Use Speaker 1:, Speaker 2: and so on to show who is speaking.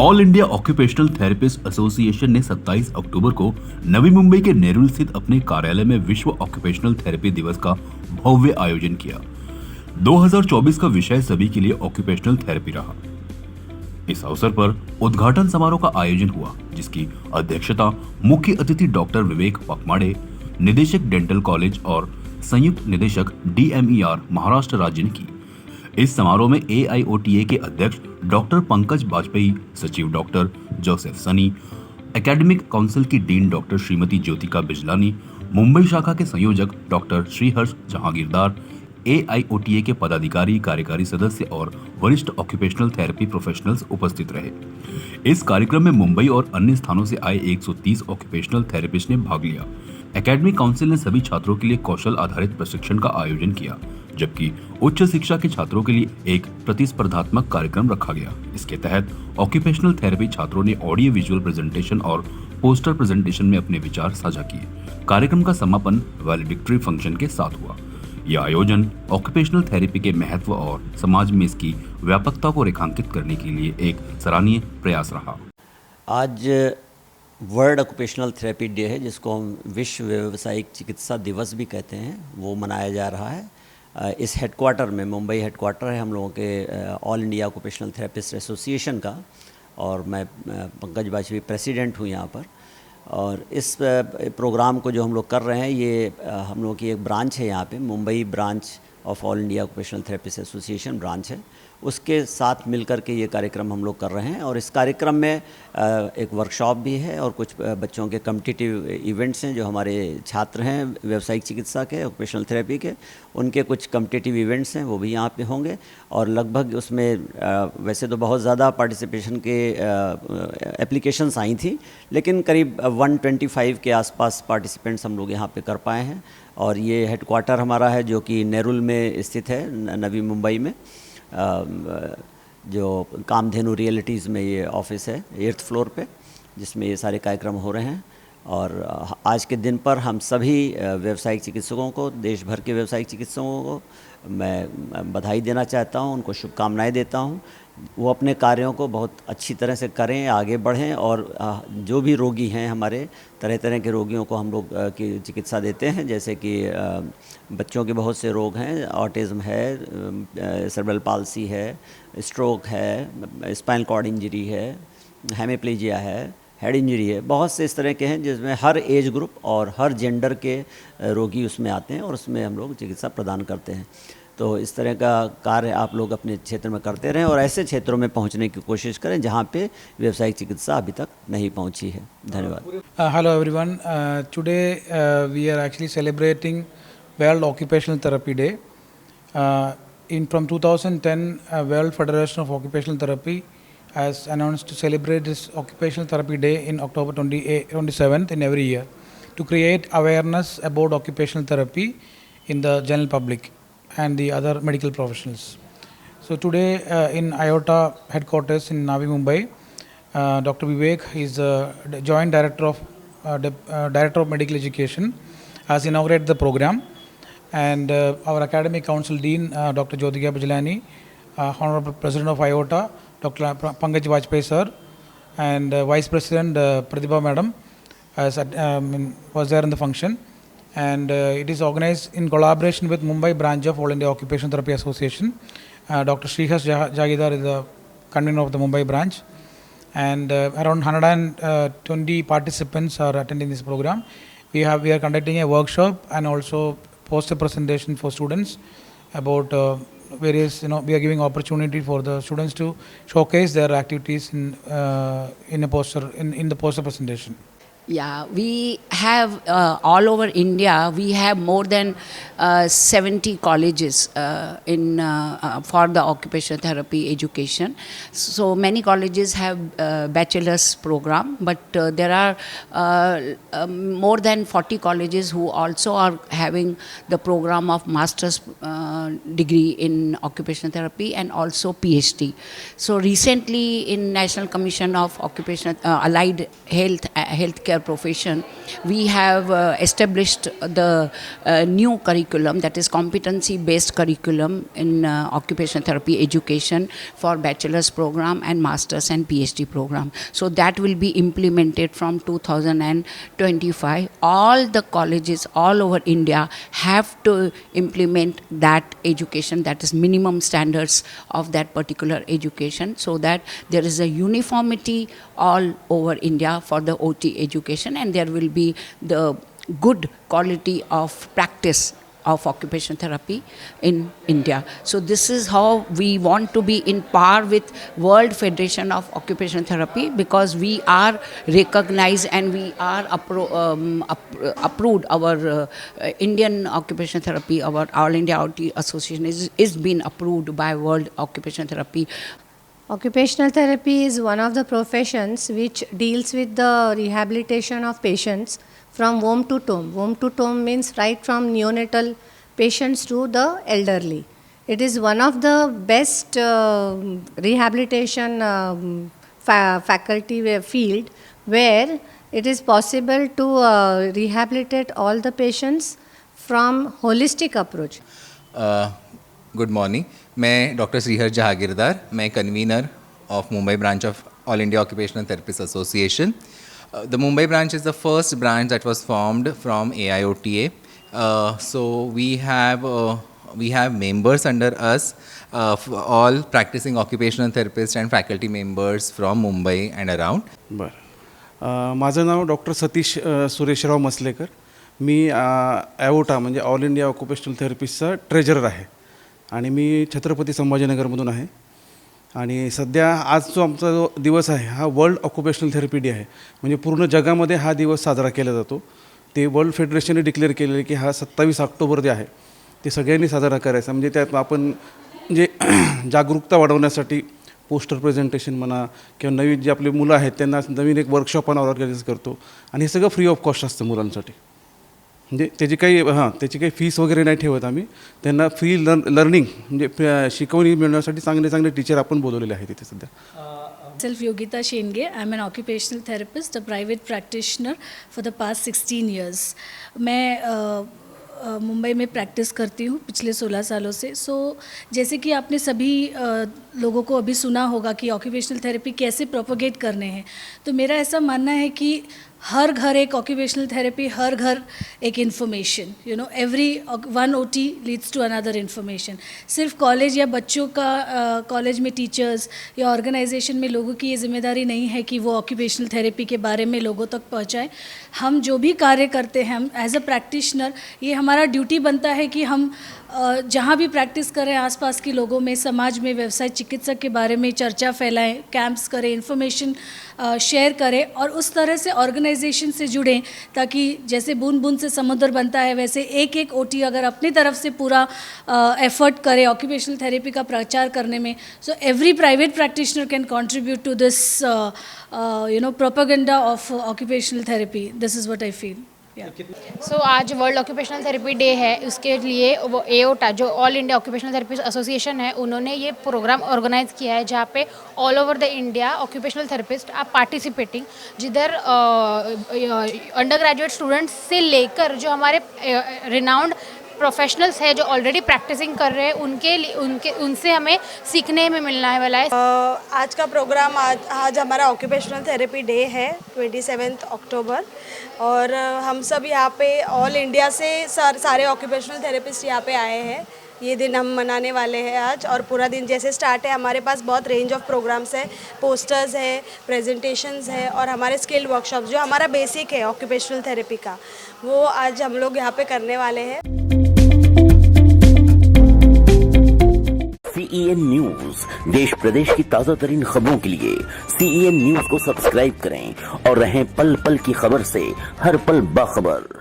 Speaker 1: All India occupational therapist association ने 27 अक्टूबर को नवी मुंबई के नेरुल स्थित अपने कार्यालय में विश्व ऑक्यूपेशनल थेरेपी दिवस का भव्य आयोजन किया। 2024 का विषय सभी के लिए ऑक्यूपेशनल थेरेपी रहा। इस अवसर पर उद्घाटन समारोह का आयोजन हुआ, जिसकी अध्यक्षता मुख्य अतिथि डॉक्टर विवेक पखमाड़े, निदेशक डेंटल कॉलेज और संयुक्त निदेशक DMER महाराष्ट्र राज्य ने की। इस समारोह में AIOTA के अध्यक्ष डॉक्टर पंकज बाजपेयी, सचिव doctor Joseph Sunny, academic council की डीन डॉक्टर श्रीमती ज्योतिका बिजलानी, मुंबई शाखा के संयोजक डॉक्टर श्रीहर्ष जहांगीरदार, AIOTA के पदाधिकारी, कार्यकारी सदस्य और वरिष्ठ ऑक्यूपेशनल थेरेपी प्रोफेशनल्स उपस्थित रहे। इस कार्यक्रम में मुंबई और अन्य स्थानों से आए 130 ऑक्यूपेशनल थेरेपिस्ट ने भाग लिया। एकेडमिक काउंसिल ने सभी छात्रों के लिए कौशल आधारित प्रशिक्षण का आयोजन किया, जबकि उच्च शिक्षा के छात्रों के लिए एक प्रतिस्पर्धात्मक कार्यक्रम रखा गया। इसके तहत ऑक्यूपेशनल थेरेपी छात्रों ने ऑडियो विजुअल प्रेजेंटेशन और पोस्टर प्रेजेंटेशन में अपने विचार साझा किए। कार्यक्रम का समापन वैलेडिक्टरी फंक्शन के साथ हुआ। यह आयोजन ऑक्यूपेशनल थेरेपी के महत्व और समाज में इसकी व्यापकता को रेखांकित करने के लिए एक सराहनीय प्रयास रहा।
Speaker 2: आज वर्ल्ड ऑक्यूपेशनल थेरेपी डे है, जिसको हम विश्व व्यावसायिक चिकित्सा दिवस भी कहते हैं, वो मनाया जा रहा है। इस हेडक्वार्टर में, मुंबई हेडक्वार्टर है हम लोगों के all India occupational therapist association का, और मैं पंकज बाजपेयी प्रेसिडेंट हूँ यहाँ पर। और इस प्रोग्राम को जो हम लोग कर रहे हैं, ये हम लोगों की एक ब्रांच है यहाँ पे, Mumbai branch of all India occupational therapist association branch है, उसके साथ मिलकर के ये कार्यक्रम हम लोग कर रहे हैं। और इस कार्यक्रम में एक वर्कशॉप भी है और कुछ बच्चों के कॉम्पिटिटिव इवेंट्स हैं। जो हमारे छात्र हैं व्यावसायिक चिकित्सा के, ऑक्यूपेशनल थेरेपी के, उनके कुछ कॉम्पिटिटिव इवेंट्स हैं, वो भी यहाँ पे होंगे। और लगभग उसमें वैसे तो बहुत ज़्यादा पार्टिसिपेशन के एप्लीकेशंस आई थी, लेकिन करीब 125 के आसपास पार्टिसिपेंट्स हम लोग यहाँ पे कर पाए हैं। और ये हेडक्वार्टर हमारा है, जो कि नेरुल में स्थित है, नवी मुंबई में, जो कामधेनु रियलिटीज़ में ये ऑफिस है, 8th फ्लोर पे, जिसमें ये सारे कार्यक्रम हो रहे हैं। और आज के दिन पर हम सभी व्यावसायिक चिकित्सकों को, देश भर के व्यावसायिक चिकित्सकों को मैं बधाई देना चाहता हूँ, उनको शुभकामनाएं देता हूँ। वो अपने कार्यों को बहुत अच्छी तरह से करें, आगे बढ़ें, और जो भी रोगी हैं हमारे, तरह तरह के रोगियों को हम लोग की चिकित्सा देते हैं। जैसे कि बच्चों के बहुत से रोग हैं, ऑटिज़म है, सेरेब्रल पाल्सी है, स्ट्रोक है, स्पाइनल कॉर्ड इंजरी है, हेमिप्लीजिया है, हेड इंजरी है, बहुत से इस तरह के हैं, जिसमें हर एज ग्रुप और हर जेंडर के रोगी उसमें आते हैं, और उसमें हम लोग चिकित्सा प्रदान करते हैं। तो इस तरह का कार्य आप लोग अपने क्षेत्र में करते रहें, और ऐसे क्षेत्रों में पहुंचने की कोशिश करें जहां पे व्यावसायिक चिकित्सा अभी तक नहीं पहुंची है। धन्यवाद।
Speaker 3: Hello everyone. Today we are actually celebrating World Occupational Therapy Day. From 2010, World Federation of Occupational Therapy has announced to celebrate this Occupational Therapy Day in October 27th in every year, to create awareness about occupational therapy in the general public and the other medical professionals. So today in IOTA headquarters in Navi Mumbai, Dr. Vivek is the Joint Director of Medical Education, has inaugurated the program, and our Academic Council Dean Dr. Jyotika Bijlani, Honorable President of IOTA Dr. Pankaj Vajpayee sir, and Vice President Pratibha Madam was there in the function. And it is organized in collaboration with Mumbai branch of All India Occupational Therapy Association. Dr. Srihas Jagidar is the convener of the Mumbai branch, and around 120 participants are attending this program. We are conducting a workshop and also poster presentation for students about various, we are giving opportunity for the students to showcase their activities in the poster presentation.
Speaker 4: Yeah, we have all over India, we have more than 70 colleges for the occupational therapy education. So many colleges have bachelor's program, but there are more than 40 colleges who also are having the program of master's degree in occupational therapy and also PhD. So recently in National Commission of Occupational Allied Health their profession, we have established the new curriculum, that is competency-based curriculum in occupational therapy education for bachelor's program and master's and PhD program. So that will be implemented from 2025. All the colleges all over India have to implement that education, that is minimum standards of that particular education, so that there is a uniformity all over India for the OT education, and there will be the good quality of practice of occupational therapy in India. So this is how we want to be in par with World Federation of Occupational Therapy, because we are recognized and we are approved. Our Indian Occupational Therapy, our All India OT Association is been approved by World Occupational Therapy.
Speaker 5: Occupational therapy is one of the professions which deals with the rehabilitation of patients from womb to tomb. Womb to tomb means right from neonatal patients to the elderly. It is one of the best rehabilitation faculty field where it is possible to rehabilitate all the patients from holistic approach.
Speaker 6: Good morning, मैं doctor Srihar Jahagirdar, मैं convener of Mumbai branch of all India occupational therapist association. The Mumbai branch is the first branch that was formed from AIOTA. So we have members under us, all practicing occupational therapists and faculty members from Mumbai and around.
Speaker 7: बरं, माझं नाव doctor Satish Sureshrao Maslekar. मी ॲओटा म्हणजे all India occupational थेरपिस्टचा treasurer आहे आणि मी छत्रपती संभाजीनगरमधून आहे. आणि सध्या आज जो आमचा जो दिवस आहे हा वर्ल्ड ऑक्युपेशनल थेरपी डे आहे. म्हणजे पूर्ण जगामध्ये हा दिवस साजरा केला जातो. ते वर्ल्ड फेडरेशनने डिक्लेअर केलेले की हा 27 ऑक्टोबर जे आहे ते सगळ्यांनी साजरा करायचा. म्हणजे त्यात आपण म्हणजे जागरूकता वाढवण्यासाठी पोस्टर प्रेझेंटेशन म्हणा किंवा नवीन जे आपले मुलं आहेत त्यांना नवीन एक वर्कशॉप ऑर्गनाईज करतो. आणि हे सगळं फ्री ऑफ कॉस्ट असतं मुलांसाठी. म्हणजे त्याची काही फीस वगैरे नाही ठेवत आम्ही. त्यांना फ्री लर्निंग म्हणजे शिकवणी मिळण्यासाठी चांगले चांगले टीचर आपण बोलवलेले आहेत तिथे सध्या.
Speaker 8: Myself Yogita Shenge. I'm an occupational therapist, a private practitioner for the past 16 years. मैं मुंबई में प्रैक्टिस करती हूँ पिछले 16 सालों से. जैसे कि आपने सभी लोगों को अभी सुना होगा कि ऑक्यूपेशनल थेरेपी कैसे प्रोपोगेट करने हैं, तो मेरा ऐसा मानना है कि हर घर एक ऑक्यूपेशनल थेरेपी, हर घर एक information, every one OT leads to another information. सिर्फ कॉलेज या बच्चों का कॉलेज में टीचर्स या ऑर्गेनाइजेशन में लोगों की ये जिम्मेदारी नहीं है कि वो ऑक्यूपेशनल थेरेपी के बारे में लोगों तक पहुँचाएँ. हम जो भी कार्य करते हैं, हम एज अ प्रैक्टिशनर ये हमारा ड्यूटी बनता है कि हम जहाँ भी प्रैक्टिस करें आसपास के लोगों में, समाज में व्यवसाय चिकित्सक के बारे में चर्चा फैलाएं, कैंप्स करें, इन्फॉर्मेशन शेयर करें और उस तरह से ऑर्गेनाइजेशन से जुड़ें, ताकि जैसे बूंद बूंद से समुद्र बनता है वैसे एक एक OT अगर अपनी तरफ से पूरा एफर्ट करे ऑक्यूपेशनल थेरेपी का प्रचार करने में, so every private practitioner can contribute to this propaganda of occupational therapy. This is what I feel.
Speaker 9: आज वर्ल्ड ऑक्यूपेशनल थेरेपी डे है. उसके लिए वो AOTA जो all India occupational therapist association है, उन्होंने ये प्रोग्राम ऑर्गेनाइज किया है जहाँ पे all over the India occupational therapist are participating, जिधर अंडर ग्रेजुएट स्टूडेंट्स से लेकर जो हमारे रिनाउंड प्रोफेशनल्स है जो ऑलरेडी प्रैक्टिसिंग कर रहे हैं उनसे हमें सीखने में मिलने वाला है.
Speaker 10: आज का प्रोग्राम आज हमारा ऑक्यूपेशनल थेरेपी डे है 27 अक्टूबर, और हम सब यहाँ पे ऑल इंडिया से सारे ऑक्यूपेशनल थेरेपिस्ट यहाँ पे आए हैं. ये दिन हम मनाने वाले हैं आज, और पूरा दिन जैसे स्टार्ट है हमारे पास बहुत रेंज ऑफ प्रोग्राम्स है, पोस्टर्स है, प्रेजेंटेशंस है और हमारे स्किल वर्कशॉप जो हमारा बेसिक है ऑक्यूपेशनल थेरेपी का, वो आज हम लोग यहाँ पे करने वाले हैं.
Speaker 11: CEN न्यूज देश प्रदेश की ताजा तरीन खबरों के लिए CEN न्यूज को सब्सक्राइब करें और रहें पल पल की खबर से हर पल बाखबर.